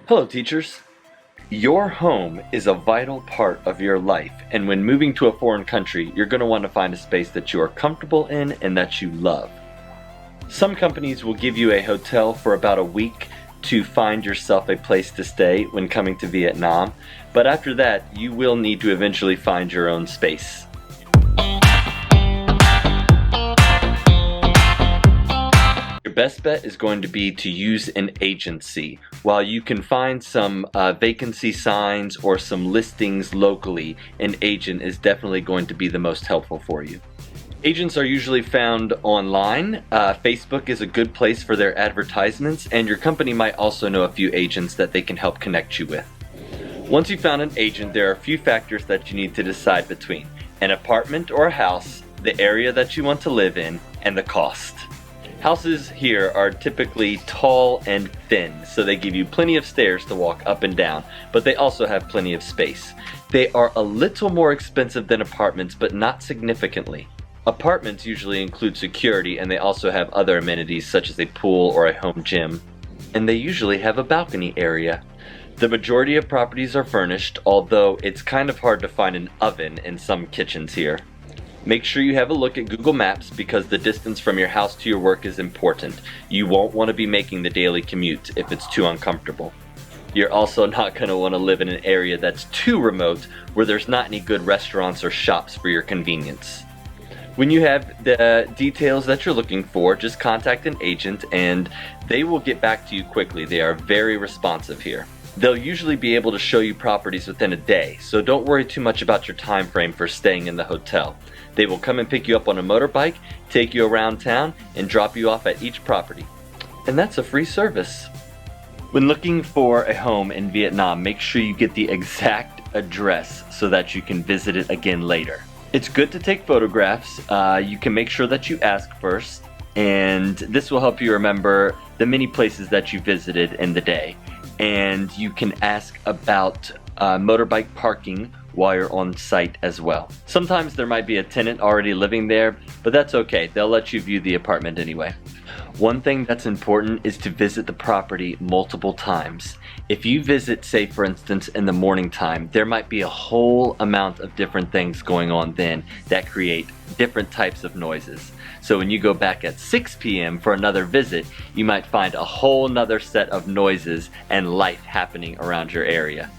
Hello, teachers. Your home is a vital part of your life, and when moving to a foreign country, you're going to want to find a space that you are comfortable in and that you love. Some companies will give you a hotel for about a week to find yourself a place to stay when coming to Vietnam, but after that, you will need to eventually find your own space. Your best bet is going to be to use an agency. While you can find some vacancy signs or some listings locally, an agent is definitely going to be the most helpful for you. Agents are usually found online. Facebook is a good place for their advertisements, and your company might also know a few agents that they can help connect you with. Once you've found an agent, there are a few factors that you need to decide between: an apartment or a house, the area that you want to live in, and the cost. Houses here are typically tall and thin, so they give you plenty of stairs to walk up and down, but they also have plenty of space. They are a little more expensive than apartments, but not significantly. Apartments usually include security, and they also have other amenities such as a pool or a home gym. And they usually have a balcony area. The majority of properties are furnished, although it's kind of hard to find an oven in some kitchens here. Make sure you have a look at Google Maps because the distance from your house to your work is important. You won't want to be making the daily commute if it's too uncomfortable. You're also not going to want to live in an area that's too remote where there's not any good restaurants or shops for your convenience. When you have the details that you're looking for, just contact an agent and they will get back to you quickly. They are very responsive here. They'll usually be able to show you properties within a day, so don't worry too much about your time frame for staying in the hotel. They will come and pick you up on a motorbike, take you around town, and drop you off at each property. And that's a free service. When looking for a home in Vietnam, make sure you get the exact address so that you can visit it again later. It's good to take photographs. You can make sure that you ask first, and this will help you remember the many places that you visited in the day. And you can ask about motorbike parking while you're on site as well. Sometimes there might be a tenant already living there, but that's okay. They'll let you view the apartment anyway. One thing that's important is to visit the property multiple times. If you visit, say for instance, in the morning time, there might be a whole amount of different things going on then that create different types of noises. So when you go back at 6 p.m. for another visit, you might find a whole nother set of noises and life happening around your area.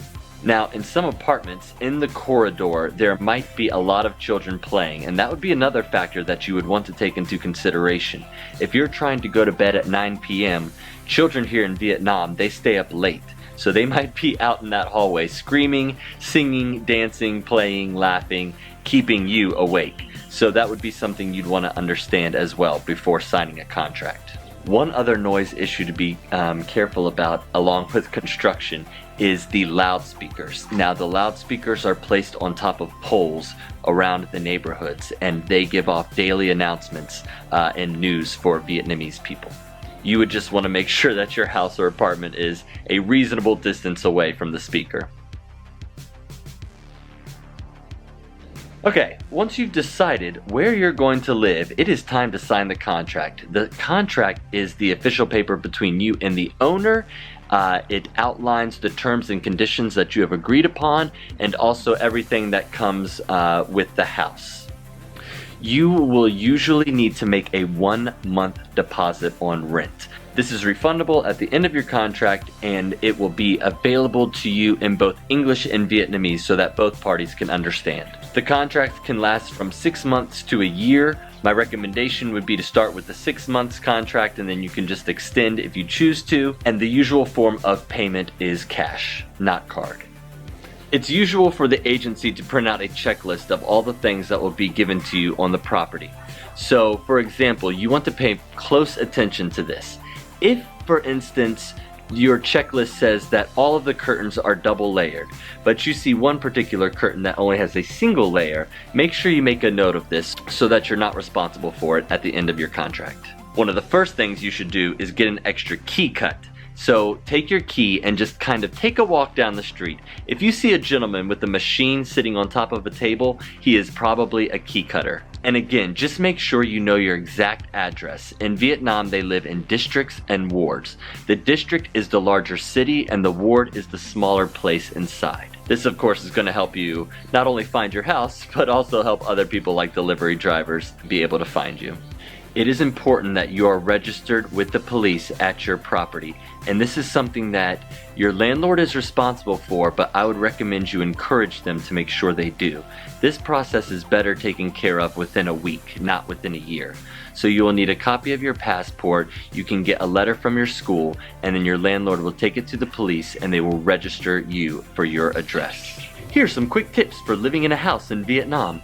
Now, in some apartments, in the corridor, there might be a lot of children playing, and that would be another factor that you would want to take into consideration. If you're trying to go to bed at 9 p.m., children here in Vietnam, they stay up late. So they might be out in that hallway screaming, singing, dancing, playing, laughing, keeping you awake. So that would be something you'd want to understand as well before signing a contract. One other noise issue to be careful about along with construction is the loudspeakers. Now the loudspeakers are placed on top of poles around the neighborhoods, and they give off daily announcements and news for Vietnamese people. You would just want to make sure that your house or apartment is a reasonable distance away from the speaker. Okay, once you've decided where you're going to live, it is time to sign the contract. The contract is the official paper between you and the owner. It outlines the terms and conditions that you have agreed upon, and also everything that comes with the house. You will usually need to make a 1-month deposit on rent. This is refundable at the end of your contract, and it will be available to you in both English and Vietnamese so that both parties can understand. The contract can last from 6 months to a year. My recommendation would be to start with the 6 months contract, and then you can just extend if you choose to. And the usual form of payment is cash, not card. It's usual for the agency to print out a checklist of all the things that will be given to you on the property. So, for example, you want to pay close attention to this. If, for instance, your checklist says that all of the curtains are double layered, but you see one particular curtain that only has a single layer, make sure you make a note of this so that you're not responsible for it at the end of your contract. One of the first things you should do is get an extra key cut. So take your key and just kind of take a walk down the street. If you see a gentleman with a machine sitting on top of a table, he is probably a key cutter. And again, just make sure you know your exact address. In Vietnam, they live in districts and wards. The district is the larger city and the ward is the smaller place inside. This, of course, is going to help you not only find your house, but also help other people like delivery drivers be able to find you. It is important that you are registered with the police at your property, and this is something that your landlord is responsible for, but I would recommend you encourage them to make sure they do. This process is better taken care of within a week, not within a year. So you will need a copy of your passport, you can get a letter from your school, and then your landlord will take it to the police and they will register you for your address. Here's some quick tips for living in a house in Vietnam.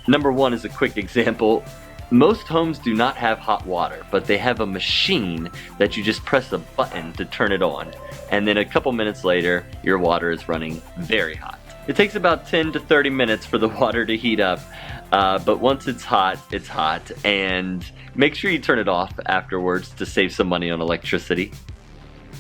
Number one is a quick example. Most homes do not have hot water, but they have a machine that you just press a button to turn it on. And then a couple minutes later, your water is running very hot. It takes about 10 to 30 minutes for the water to heat up, but once it's hot, and make sure you turn it off afterwards to save some money on electricity.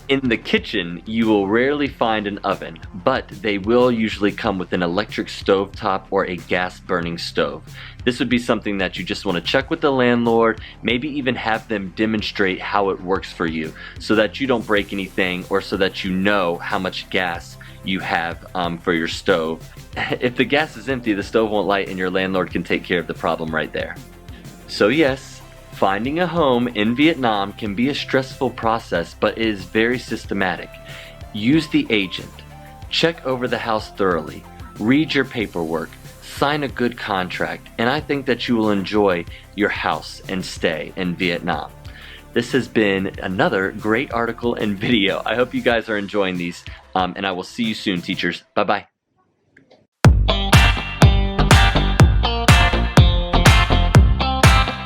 In the kitchen, you will rarely find an oven, but they will usually come with an electric stovetop or a gas burning stove. This would be something that you just want to check with the landlord, maybe even have them demonstrate how it works for you so that you don't break anything or so that you know how much gas you have for your stove. If the gas is empty, the stove won't light and your landlord can take care of the problem right there. So yes, finding a home in Vietnam can be a stressful process, but it is very systematic. Use the agent. Check over the house thoroughly. Read your paperwork. Sign a good contract. And I think that you will enjoy your house and stay in Vietnam. This has been another great article and video. I hope you guys are enjoying these, and I will see you soon, teachers. Bye-bye.